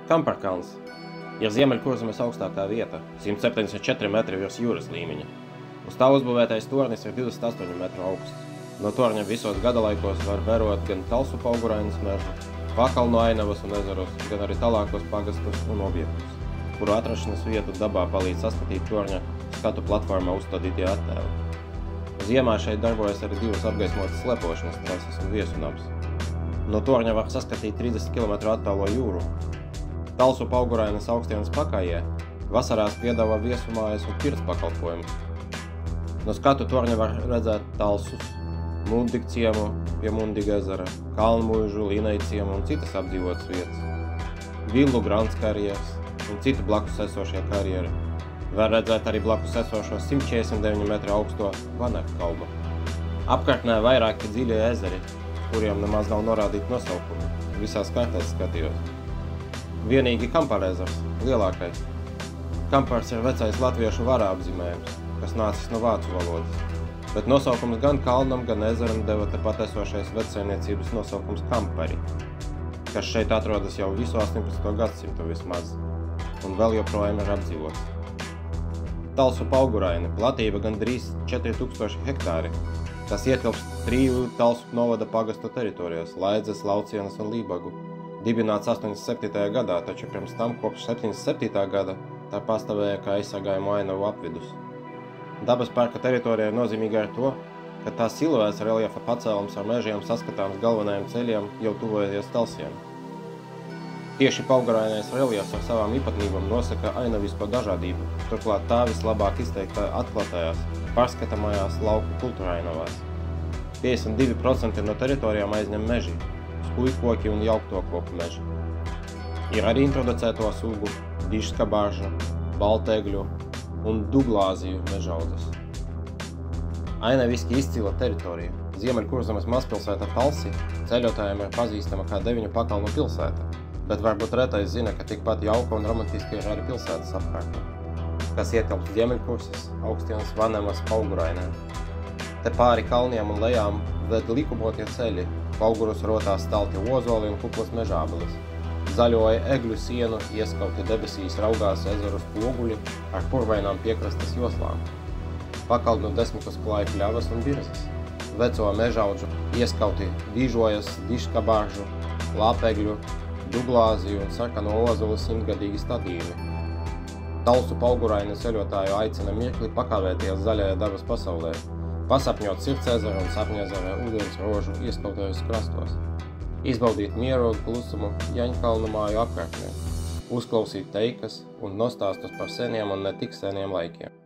Kamparkalns ir Ziemeļkurzemes augstākā vieta, 174 metri virs jūras līmeņa. Uz tā uzbūvētais tornis ir 28 metru augsts. No torņa visos gadalaikos var vērot gan Talsupa Augurainas mežu, Pakalnu ainavas un ezerus, gan arī tālākos pagastus un objektus, kuru atrašanas vietu dabā palīdz saskatīt torņa skatu platformā uzstādītie attēli. Ziemā šeit darbojas arī divas apgaismotas slepošanas trases un viesunabs. No torņa var saskatīt 30 km attālo jūru. Talsupa Augurainas augstienas pakājē vasarās piedāvā viesumājas un pirts pakalpojumus. No skatu torņa var redzēt Talsus, Mundigu ciemu pie Mundiga ezera, Kalnmuižu, Līnei ciemu un citas apdzīvotas vietas, Villu Grants karjeras un citu blakus esošie karjeri. Var redzēt arī blakus esošo 149 metru augsto Vaneku kalnu. Apkārtnē vairāki dziļie ezeri, kuriem nemaz nav norādīti nosaukumi. Visās kartēs skatījos. Vienīgi Kampara ezers, lielākais. Kampars ir vecais latviešu vara apzīmējums, kas nācis no vācu valodas. Bet nosaukums gan kalnam, gan ezeram deva tepat esošais vecsaimniecības nosaukums Kampari, kas šeit atrodas jau visu 18. gadsimtu vismaz, un vēl joprojām ir apdzīvots. Talsupa Auguraina platība gandrīz 4000 hektāri, kas ietilpst 3 Talsupa novada pagastu teritorijās – Laidzes, Laucienas un Lībagu. Dibināts 87. gadā, taču pirms tam kopš 77. gada tā pastāvēja kā aizsargājumu ainavu apvidus. Dabas parka teritorija ir nozīmīga ar to, ka tā siluēts reljefa pacēlums ar mežiem saskatāms galvenajiem ceļiem jau tuvojoties Talsiem. Tieši Augurainais reljefs ar savām īpatnībām nosaka ainavisko dažādību, turklāt tā vislabāk izteikta atklātajās, pārskatāmajās lauku kultūrainavās. 52% no teritorijām aizņem meži, skujkoki un jaukto koku meži. Ir arī introducēto sugu, dižskabaržu, baltegļu un duglāziju mežaudzes. Ainaviski izcila teritorija. Ziemeļkurzemes mazpilsēta Talsi ceļotājiem ir pazīstama kā 9 pakalnu pilsēta, bet varbūt retais zina, ka tikpat jauka un romantiska ir arī pilsētas apkārtnē, kas ietilpst Ziemeļkurses, Augstienas, Vanemas, Augurainē. Te pāri kalniem un lejām ved likumotie ceļi, augurus rotās stalti ozoli un kuplas mežābeles. Zaļoja egļu sienu, ieskauti debesīs raugās ezeru spoguļi ar purvainām piekrastes joslām. Pakalnu desmitus klāja pļavas un birzas. Veco mežaudžu ieskauti dīžojas, dižskabaržu, lāpegļu, duglāziju un sarkano ozolu 100-gadīgi stadījumi. Talsupa Auguraina ceļotāju aicina mirkli pakavēties zaļajā dabas pasaulē, pasapņot Sirdsezera un Sapņezera ūdens rožu ieskautajos krastos. Izbaudīt mieru un klusumu Jaņkalnu māju apkārtnē, uzklausīt teikas un nostāstus par seniem un ne tik seniem laikiem.